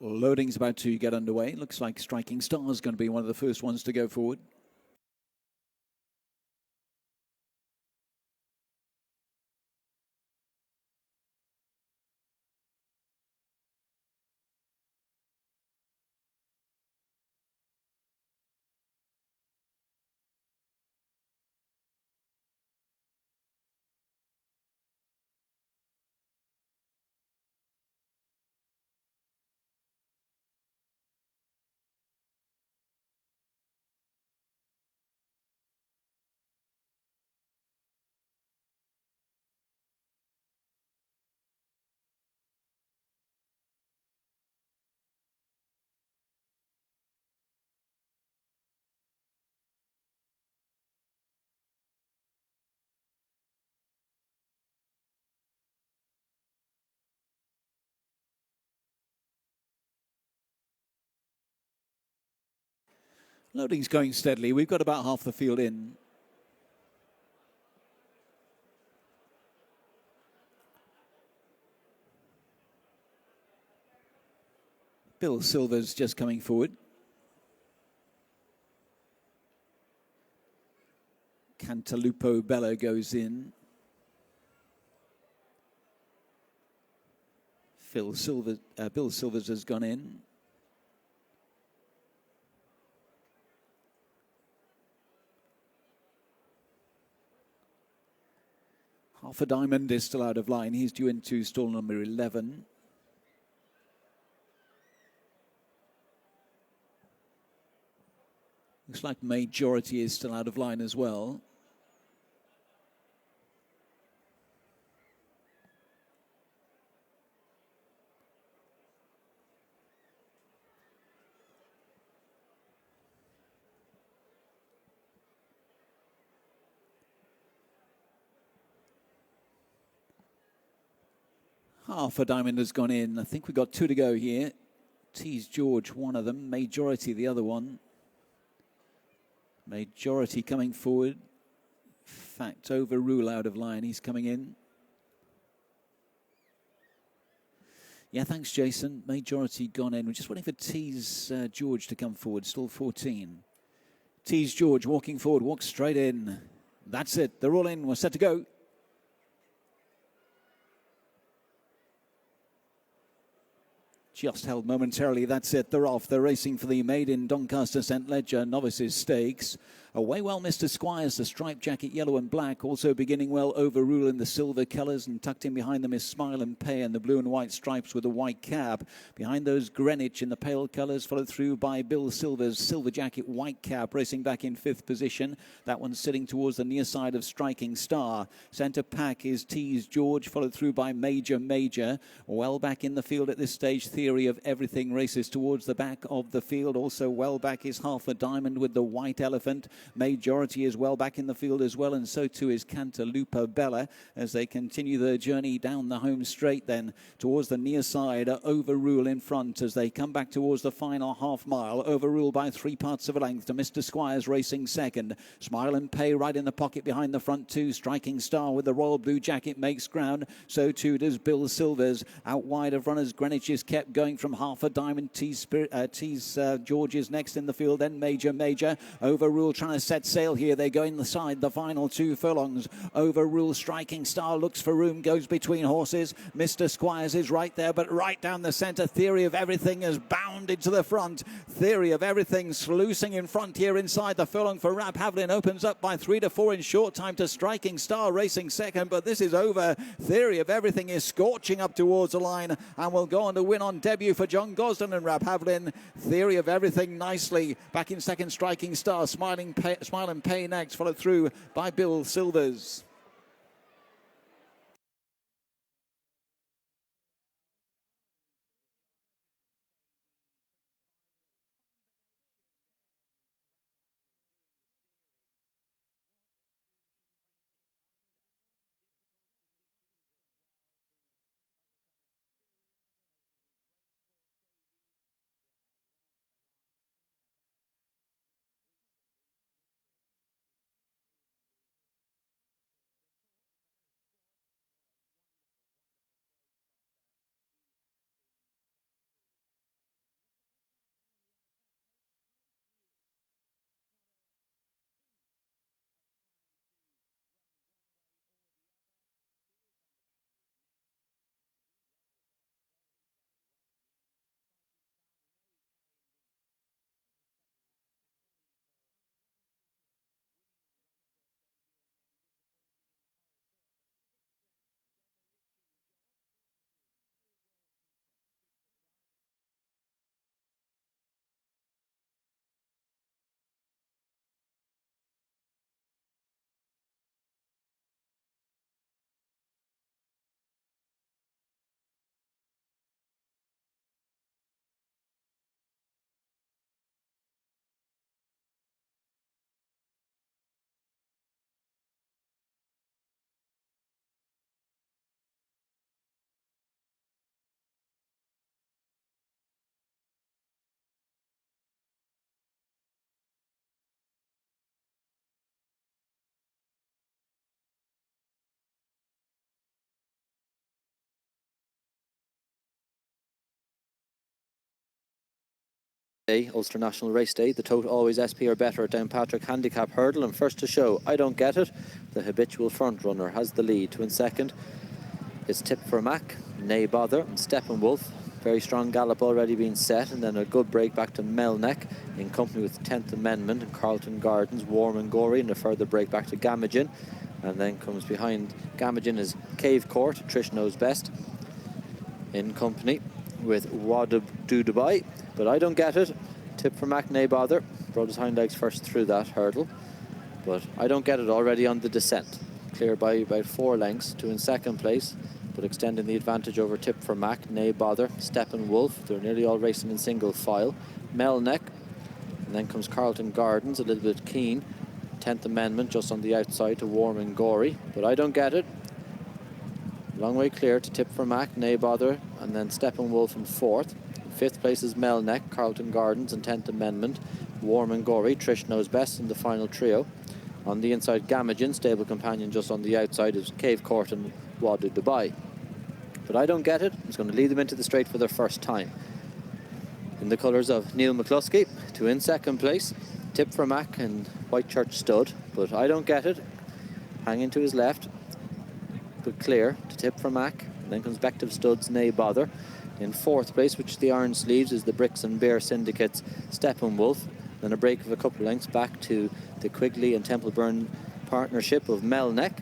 Loading's about to get underway. Looks like Striking Star is going to be one of the first ones to go forward. Loading's going steadily. We've got about half the field in. Bill Silver's just coming forward. Cantalupo Bella goes in. Bill Silvers has gone in. Half a Diamond is still out of line. He's due into stall number 11. Looks like Majority is still out of line as well. Half a Diamond has gone in. I think we've got 2 to go here. Tease George, one of them. Majority, the other one. Majority coming forward. Fact, Overrule out of line. He's coming in. Yeah, thanks, Jason. Majority gone in. We're just waiting for Tease George to come forward. Still 14. Tease George walking forward. Walks straight in. That's it. They're all in. We're set to go. Just held momentarily, that's it, they're off. They're racing for the maiden Doncaster St. Ledger Novices Stakes. Away well, Mr. Squires, the striped jacket, yellow and black. Also beginning well, Overrule in the silver colours. And tucked in behind them is Smile and Pay and the blue and white stripes with a white cap. Behind those, Greenwich in the pale colours, followed through by Bill Silver's silver jacket, white cap, racing back in 5th position. That one's sitting towards the near side of Striking Star. Centre pack is Tease George, followed through by Major. Well back in the field at this stage, Theory of Everything races towards the back of the field. Also well back is Half a Diamond with the white elephant. Majority is well back in the field as well, and so too is Cantalupo Bella as they continue their journey down the home straight then towards the near side. Overrule in front as they come back towards the final half mile. Overrule by 3 parts of a length to Mr. Squires racing second. Smile and Pay right in the pocket behind the front two. Striking Star with the royal blue jacket makes ground. So too does Bill Silvers. Out wide of runners, Greenwich is kept going from Half a Diamond. Tease George is next in the field, then Major. Overrule trying to set sail here. They go inside the final 2 furlongs. Overrule, Striking Star looks for room, goes between horses. Mr. Squires is right there, but right down the centre. Theory of Everything has bounded to the front. Theory of Everything sluicing in front here inside the furlong for Rab Havlin. Opens up by 3 to 4 in short time to Striking Star racing second, but this is over. Theory of Everything is scorching up towards the line and will go on to win on debut for John Gosden and Rab Havlin. Theory of Everything nicely back in second. Striking Star, Smile and Pay next, followed through by Bill Silvers. Ulster National Race Day. The total always SP or better at Downpatrick Handicap Hurdle. And first to show, I Don't Get It. The habitual front runner has the lead. 2 in second. It's Tip for Mac, Nay Bother, and Steppenwolf. Very strong gallop already being set, and then a good break back to Melneck in company with 10th Amendment and Carlton Gardens, Warm and Gory, and a further break back to Gamagen. And then comes behind Gamagen is Cave Court, Trish Knows Best, in company with Wadab Do Dubai. But I Don't Get It. Tip for Mac, Nay Bother. Brought his hind legs first through that hurdle. But I Don't Get It already on the descent. Clear by about 4 lengths. 2 in second place, but extending the advantage over Tip for Mac, Nay Bother, Steppenwolf. They're nearly all racing in single file. Melneck. And then comes Carlton Gardens, a little bit keen. 10th Amendment just on the outside to Warm and Gory. But I Don't Get It. Long way clear to Tip for Mac, Nay Bother, and then Steppenwolf in 4th. 5th place is Melneck, Carlton Gardens, and 10th Amendment. Warm and Gory, Trish Knows Best in the final trio. On the inside, Gamagen, stable companion just on the outside is Cave Court and Wadu Dubai. But I Don't Get It. He's going to lead them into the straight for their first time. In the colours of Neil McCluskey, 2 in second place. Tip for Mac and Whitechurch Stud. But I Don't Get It. Hanging to his left, but clear to Tip for Mac. And then comes Bective Stud's Nay Bother. In 4th place, which is the Orange Sleeves, is the Bricks and Bear Syndicate's Steppenwolf. Then a break of a couple of lengths back to the Quigley and Templeburn partnership of Melneck.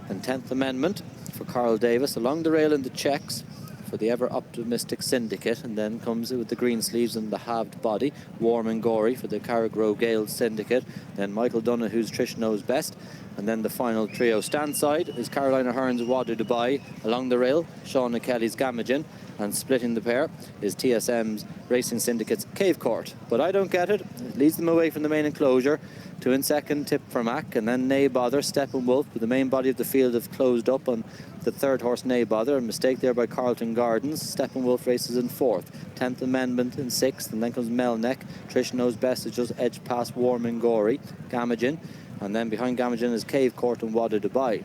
And 10th Amendment for Carl Davis. Along the rail in the checks for the ever optimistic Syndicate. And then comes with the green sleeves and the halved body, Warm and Gory for the Carrigrow Gale Syndicate. Then Michael Donoghue's Trish Knows Best. And then the final trio stand side is Carolina Hearn's Wadu Dubai. Along the rail, Sean Kelly's Gamagen. And splitting the pair is TSM's Racing Syndicate's Cave Court. But I Don't Get It. It leads them away from the main enclosure. 2 in second, Tip for Mac, and then Nay Bother, Steppenwolf. But the main body of the field have closed up on the 3rd horse, Nay Bother. A mistake there by Carlton Gardens. Steppenwolf races in 4th. 10th Amendment in 6th, and then comes Melneck. Trish Knows Best is just edged past Warm and Gory. Gamagen, and then behind Gamagen is Cave Court and Wadu Dubai.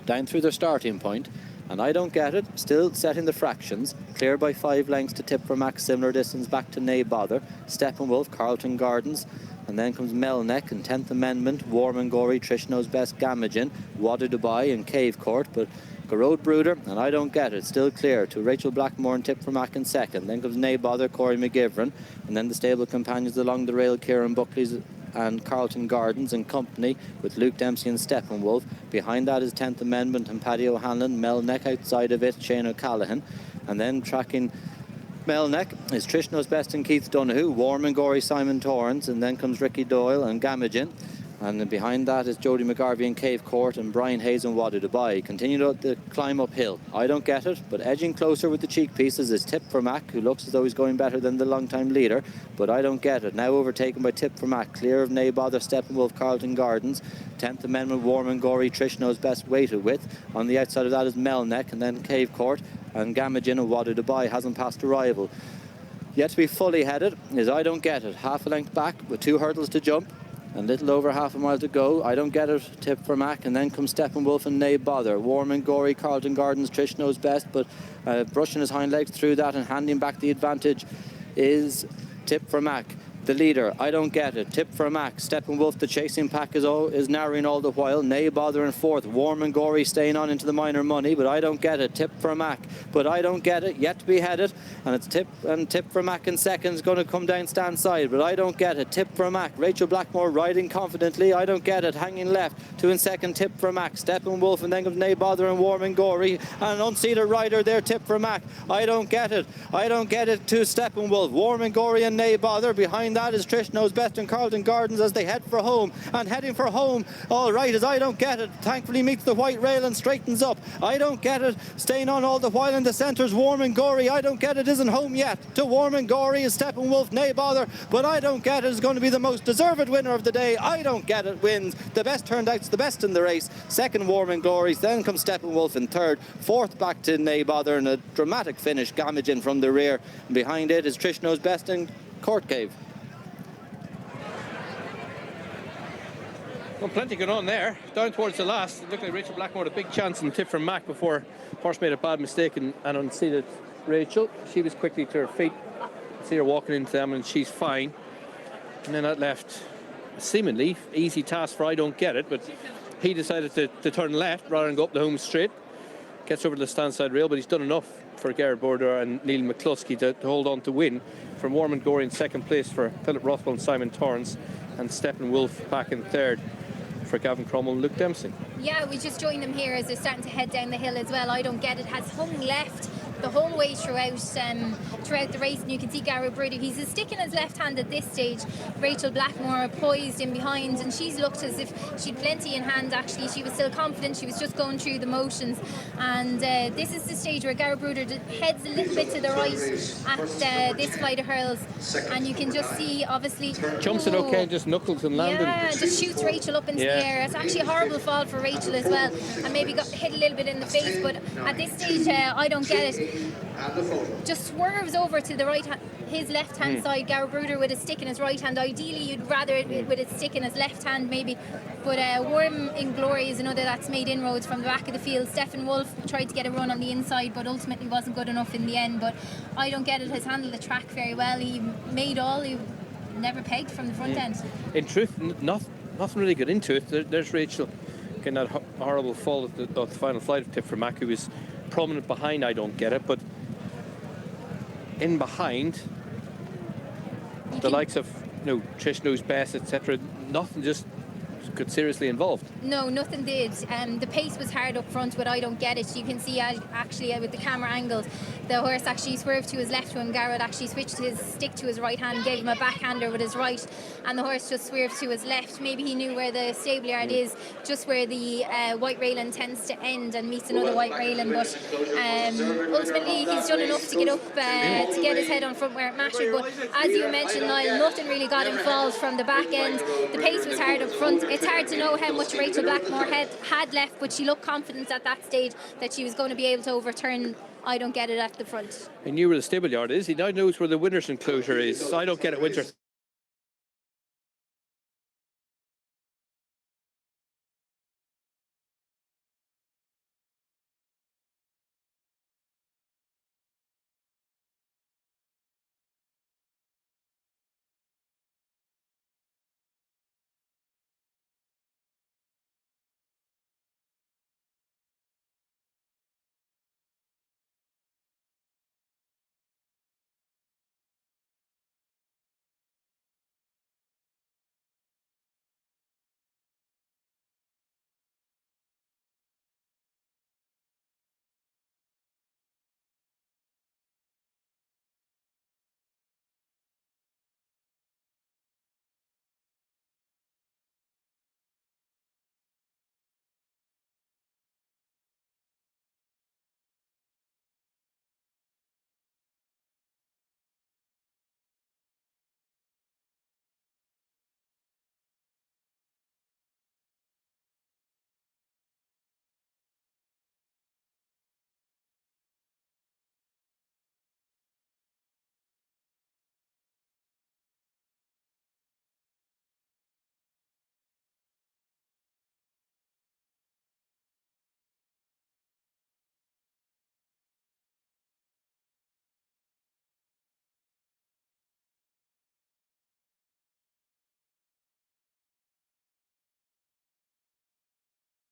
Down through their starting point. And I Don't Get It, still setting the fractions. Clear by 5 lengths to Tip for Mac, similar distance back to Nay Bother. Steppenwolf, Carlton Gardens. And then comes Melneck and 10th Amendment, Warm and Gory, Trish Knows Best, Gamagen, Wadu Dubai and Cave Court. But Road Brooder and I Don't Get It, still clear to Rachel Blackmore and Tip for Mac in 2nd. Then comes Nay Bother, Corey McGivern. And then the stable companions along the rail, Kieran Buckley's and Carlton Gardens in company with Luke Dempsey and Steppenwolf. Behind that is 10th Amendment and Paddy O'Hanlon. Melneck outside of it, Shane O'Callaghan. And then tracking Melneck is Trish Knows Best and Keith Donoghue, Warm and Gory, Simon Torrance, and then comes Ricky Doyle and Gamagen. And then behind that is Jody McGarvey and Cave Court and Brian Hayes and Wadu Dubai. Continue the climb uphill. I Don't Get It, but edging closer with the cheek pieces is Tip for Mac, who looks as though he's going better than the long-time leader. But I Don't Get It, now overtaken by Tip for Mac, clear of Nay Bother, Steppenwolf, Carlton Gardens. 10th Amendment, Warm and Gory, Trish Knows Best weighted with. On the outside of that is Melneck and then Cave Court. And Gamagen and Wadu Dubai hasn't passed a rival. Yet to be fully headed is I Don't Get It. Half a length back with 2 hurdles to jump. And little over half a mile to go. I Don't Get It, Tip for Mac, and then comes Steppenwolf and Nay Bother. Warm and Gory, Carlton Gardens, Trish Knows Best, but brushing his hind legs through that and handing back the advantage is Tip for Mac. The leader, I Don't Get It, Tip for Mac. Steppenwolf, the chasing pack is narrowing all the while. Nay Bother in 4th. Warm and Gory staying on into the minor money, but I Don't Get It, Tip for Mac. But I Don't Get It, yet to be headed. And it's Tip for Mac in 2nd is going to come down stand side, but I Don't Get It, Tip for Mac. Rachel Blackmore riding confidently. I Don't Get It, hanging left. 2 in second, Tip for Mac. Steppenwolf, and then comes Nay Bother and Warm and Gory. And an unseated rider there, Tip for Mac. I Don't Get It. I Don't Get It to Steppenwolf. Warm and Gory and Nay Bother. Behind that is Trish Knows Best and Carlton Gardens as they head for home. And heading for home, all right, as I Don't Get It thankfully meets the white rail and straightens up. I Don't Get It staying on all the while in the centres. Warm and Gory, I Don't Get It isn't home yet. To Warm and Gory is Steppenwolf, Nay Bother, but I Don't Get It is going to be the most deserved winner of the day. I Don't Get It wins. The best turned out the best in the race. 2nd, Warm and Gory, then comes Steppenwolf in 3rd. 4th back to Nay Bother, and a dramatic finish, Gamagen from the rear. And behind it is Trish Knows Best and Court Cave. Well, plenty going on there. Down towards the last, it looked like Rachel Blackmore had a big chance and Tip for Mac before horse made a bad mistake and unseated Rachel. She was quickly to her feet See her walking into them, and she's fine. And then that left a seemingly easy task for I Don't Get It, but he decided to turn left rather than go up the home straight. Gets over to the stand side rail, but he's done enough for Garrett Border and Neil McCluskey to hold on to win. From Warman Gorey in second place for Philip Rothwell and Simon Torrance, and Stephen Wolf back in third for Gavin Cromwell and Luke Dempsey. Yeah, we just joined them here as they're starting to head down the hill as well. I Don't Get It has hung left the whole way throughout the race, and you can see Garrett Bruder, he's sticking his left hand at this stage. Rachel Blackmore poised in behind, and she's looked as if she'd plenty in hand. Actually, she was still confident, she was just going through the motions, and this is the stage where Garrett Bruder heads a little bit to the right at this flight of hurls, and you can just see obviously jumps it okay, just knuckles and landing. Yeah, just shoots Rachel up into the air. It's actually a horrible fall for Rachel as well, and maybe got hit a little bit in the face, but at this stage I Don't Get It just swerves over to the right hand, his left hand side. Garrett Bruder with a stick in his right hand. Ideally you'd rather it with a stick in his left hand maybe, but Worm in Glory is another that's made inroads from the back of the field. Stephen Wolf tried to get a run on the inside, but ultimately wasn't good enough in the end. But I Don't Get It has handled the track very well. He made all, he never pegged from the front end. In truth, nothing really got into it. There's Rachel getting that horrible fall at the final flight of Tip for Mac, who was prominent behind I Don't Get It, but in behind the likes of Trish Knows Best, etc., nothing just got seriously involved. No, nothing did. The pace was hard up front with I Don't Get It. You can see actually with the camera angles, the horse actually swerved to his left when Garrett actually switched his stick to his right hand, gave him a backhander with his right, and the horse just swerved to his left. Maybe he knew where the stable yard is, just where the white railing tends to end and meets another white railing, but ultimately he's done enough to get up, to get his head on front where it mattered. But as you mentioned, Niall, nothing really got involved from the back end. The pace was hard up front. It's hard to know how much Rachel Blackmore had left, but she looked confident at that stage that she was going to be able to overturn I Don't Get It at the front. He knew where the stable yard is. He now knows where the winner's enclosure is. I Don't Get It winter